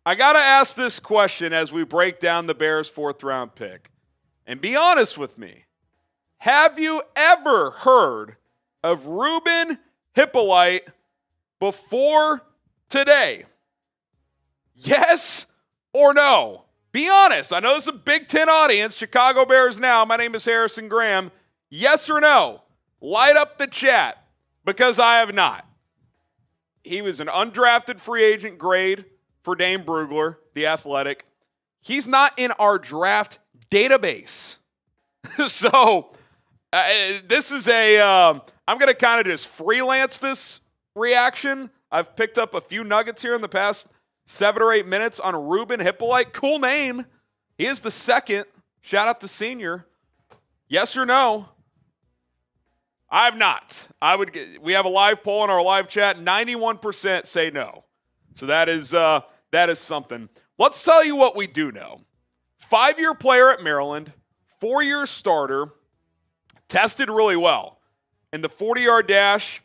I got to ask this question as we break down the Bears' 4th-round pick. And be honest with me. Have you ever heard of Ruben Hyppolite before today? Yes or no? Be honest. I know this is a Big Ten audience. Chicago Bears now. My name is Harrison Graham. Yes or no? Light up the chat, because I have not. He was an undrafted free agent grade for Dane Brugler, the Athletic. He's not in our draft database. So this is I'm going to kind of just freelance this reaction. I've picked up a few nuggets here in the past 7 or 8 minutes on Ruben Hyppolite. Cool name. He is the 2nd. Shout out to senior. Yes or no? I have not. We have a live poll in our live chat. 91% say no. So that is something. Let's tell you what we do know. 5-year player at Maryland, 4-year starter, tested really well. In the 40-yard dash,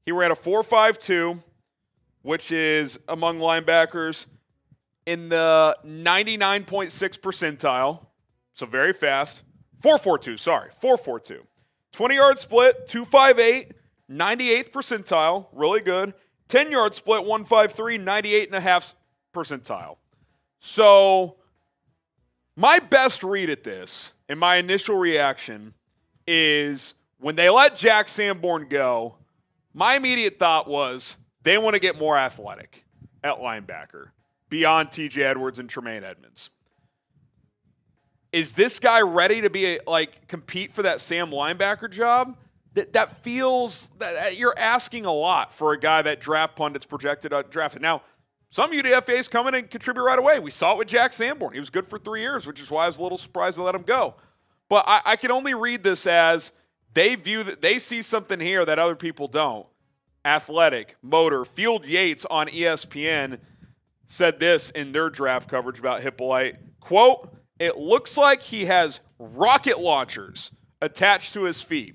he ran a 4.52, which is among linebackers in the 99.6 percentile. So very fast. 4.42. 20-yard split, 2.58, 98th percentile, really good. 10-yard split, 1.53, 98.5 percentile. So my best read at this, and my initial reaction, is when they let Jack Sanborn go, my immediate thought was they want to get more athletic at linebacker beyond T.J. Edwards and Tremaine Edmonds. Is this guy ready to compete for that Sam linebacker job? That feels that you're asking a lot for a guy that draft pundits projected drafted. Now, some UDFAs come in and contribute right away. We saw it with Jack Sanborn. He was good for 3 years, which is why I was a little surprised to let him go. But I can only read this as they view that they see something here that other people don't. Athletic, motor. Field Yates on ESPN said this in their draft coverage about Hyppolite. Quote, "It looks like he has rocket launchers attached to his feet.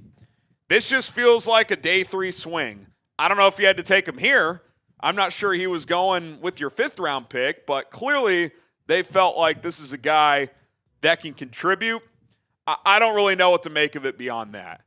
This just feels like a day 3 swing. I don't know if you had to take him here. I'm not sure he was going with your 5th-round pick, but clearly they felt like this is a guy that can contribute. I don't really know what to make of it beyond that.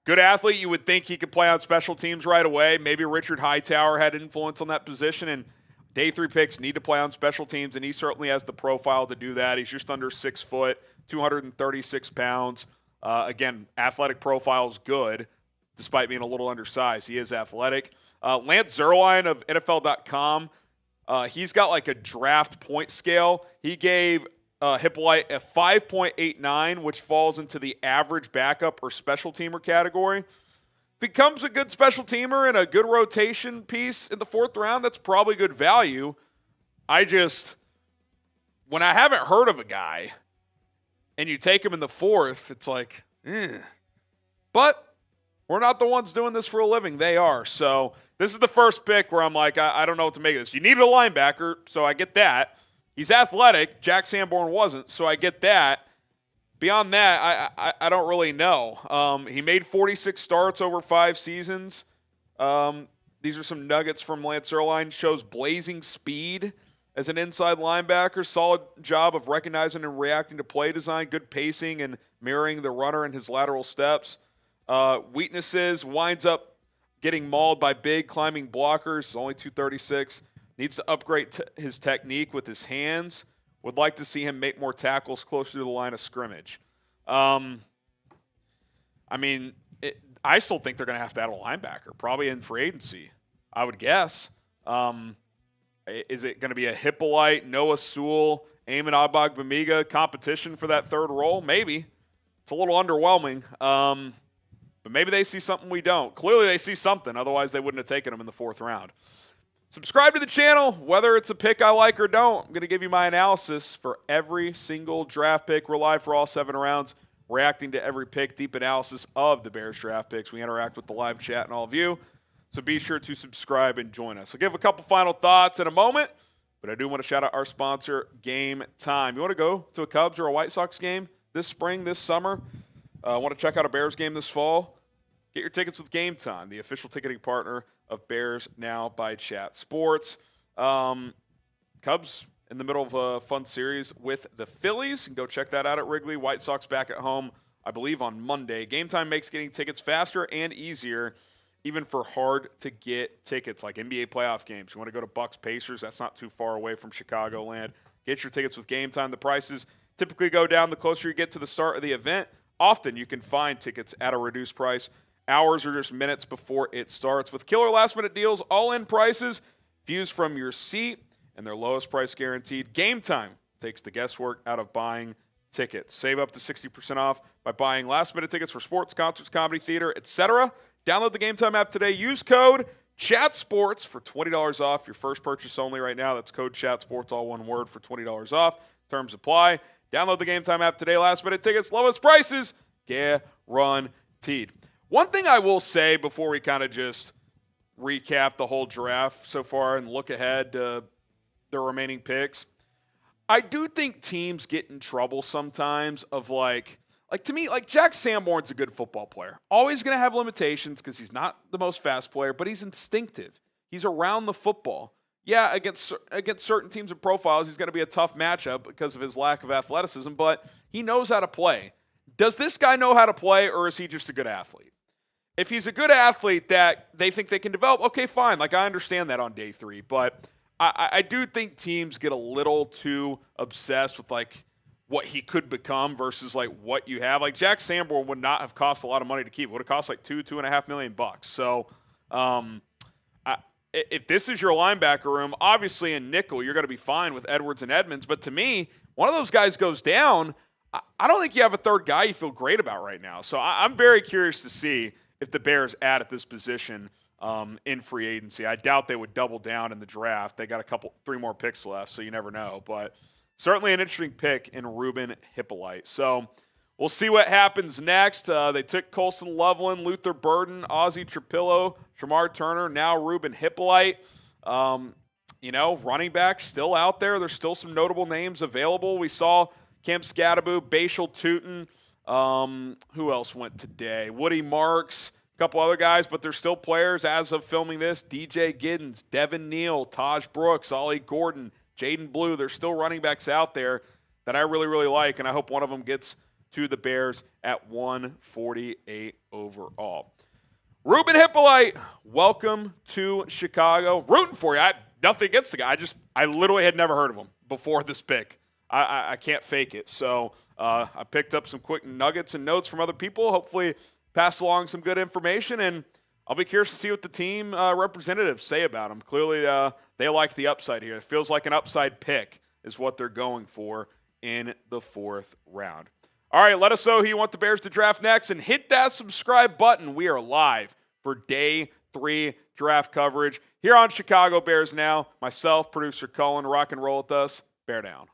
Good athlete, you would think he could play on special teams right away. Maybe Richard Hightower had influence on that position, and day 3 picks need to play on special teams, and he certainly has the profile to do that. He's just under 6 foot, 236 pounds. Again, athletic profile is good, despite being a little undersized. He is athletic. Lance Zierlein of NFL.com, he's got like a draft point scale. He gave Hyppolite a 5.89, which falls into the average backup or special teamer category. Becomes a good special teamer and a good rotation piece in the 4th round, that's probably good value. When I haven't heard of a guy and you take him in the 4th, it's like, But we're not the ones doing this for a living. They are. So this is the first pick where I'm like, I don't know what to make of this. You needed a linebacker, so I get that. He's athletic. Jack Sanborn wasn't, so I get that. Beyond that, I don't really know. He made 46 starts over 5 seasons. These are some nuggets from Lance Zierlein. Shows blazing speed as an inside linebacker. Solid job of recognizing and reacting to play design. Good pacing and mirroring the runner in his lateral steps. Weaknesses, winds up getting mauled by big climbing blockers. Only 236. Needs to upgrade his technique with his hands. Would like to see him make more tackles closer to the line of scrimmage. I still think they're going to have to add a linebacker, probably in free agency, I would guess. Is it going to be a Hyppolite, Noah Sewell, Eamon Agbagbamiga competition for that 3rd role? Maybe. It's a little underwhelming. But maybe they see something we don't. Clearly they see something. Otherwise they wouldn't have taken him in the 4th round. Subscribe to the channel, whether it's a pick I like or don't. I'm going to give you my analysis for every single draft pick. We're live for all 7 rounds, reacting to every pick, deep analysis of the Bears draft picks. We interact with the live chat and all of you, so be sure to subscribe and join us. I'll give a couple final thoughts in a moment, but I do want to shout out our sponsor, Game Time. You want to go to a Cubs or a White Sox game this spring, this summer? Want to check out a Bears game this fall? Get your tickets with Game Time, the official ticketing partner of Bears Now by Chat Sports. Cubs in the middle of a fun series with the Phillies. And go check that out at Wrigley. White Sox back at home, I believe, on Monday. Game Time makes getting tickets faster and easier, even for hard-to-get tickets like NBA playoff games. You want to go to Bucks Pacers? That's not too far away from Chicagoland. Get your tickets with Game Time. The prices typically go down the closer you get to the start of the event. Often you can find tickets at a reduced price hours or just minutes before it starts. With killer last-minute deals, all-in prices, views from your seat, and their lowest price guaranteed. Game Time takes the guesswork out of buying tickets. Save up to 60% off by buying last-minute tickets for sports, concerts, comedy, theater, etc. Download the Game Time app today. Use code CHATSPORTS for $20 off your first purchase only right now. That's code CHATSPORTS, all one word, for $20 off. Terms apply. Download the Game Time app today. Last-minute tickets, lowest prices, guaranteed. One thing I will say before we kind of just recap the whole draft so far and look ahead to the remaining picks, I do think teams get in trouble sometimes of like to me, like Jack Sanborn's a good football player. Always going to have limitations because he's not the most fast player, but he's instinctive. He's around the football. Yeah, against certain teams and profiles, he's going to be a tough matchup because of his lack of athleticism, but he knows how to play. Does this guy know how to play, or is he just a good athlete? If he's a good athlete that they think they can develop, okay, fine. Like, I understand that on day 3, but I do think teams get a little too obsessed with, like, what he could become versus, like, what you have. Like, Jack Sanborn would not have cost a lot of money to keep. It would have cost, like, $2.5 million. So, if this is your linebacker room, obviously in nickel, you're going to be fine with Edwards and Edmonds. But to me, one of those guys goes down, I don't think you have a third guy you feel great about right now. So I'm very curious to see if the Bears add at this position in free agency. I doubt they would double down in the draft. They got 3 more picks left, so you never know. But certainly an interesting pick in Ruben Hyppolite. So we'll see what happens next. They took Colston, Loveland, Luther Burden, Ozzy, Trapilo, Shemar Turner, now Ruben Hyppolite. Running backs still out there. There's still some notable names available. We saw Cam Scattaboo, Bashal Tootin. Who else went today? Woody Marks, a couple other guys, but there's still players as of filming this. DJ Giddens, Devin Neal, Taj Brooks, Ollie Gordon, Jaden Blue. There's still running backs out there that I really, really like, and I hope one of them gets to the Bears at 148 overall. Ruben Hyppolite, welcome to Chicago. Rooting for you. Nothing against the guy. I literally had never heard of him before this pick. I can't fake it. So I picked up some quick nuggets and notes from other people. Hopefully pass along some good information, and I'll be curious to see what the team representatives say about him. Clearly, they like the upside here. It feels like an upside pick is what they're going for in the 4th round. All right, let us know who you want the Bears to draft next, and hit that subscribe button. We are live for Day 3 draft coverage here on Chicago Bears Now. Myself, producer Cullen, rock and roll with us. Bear down.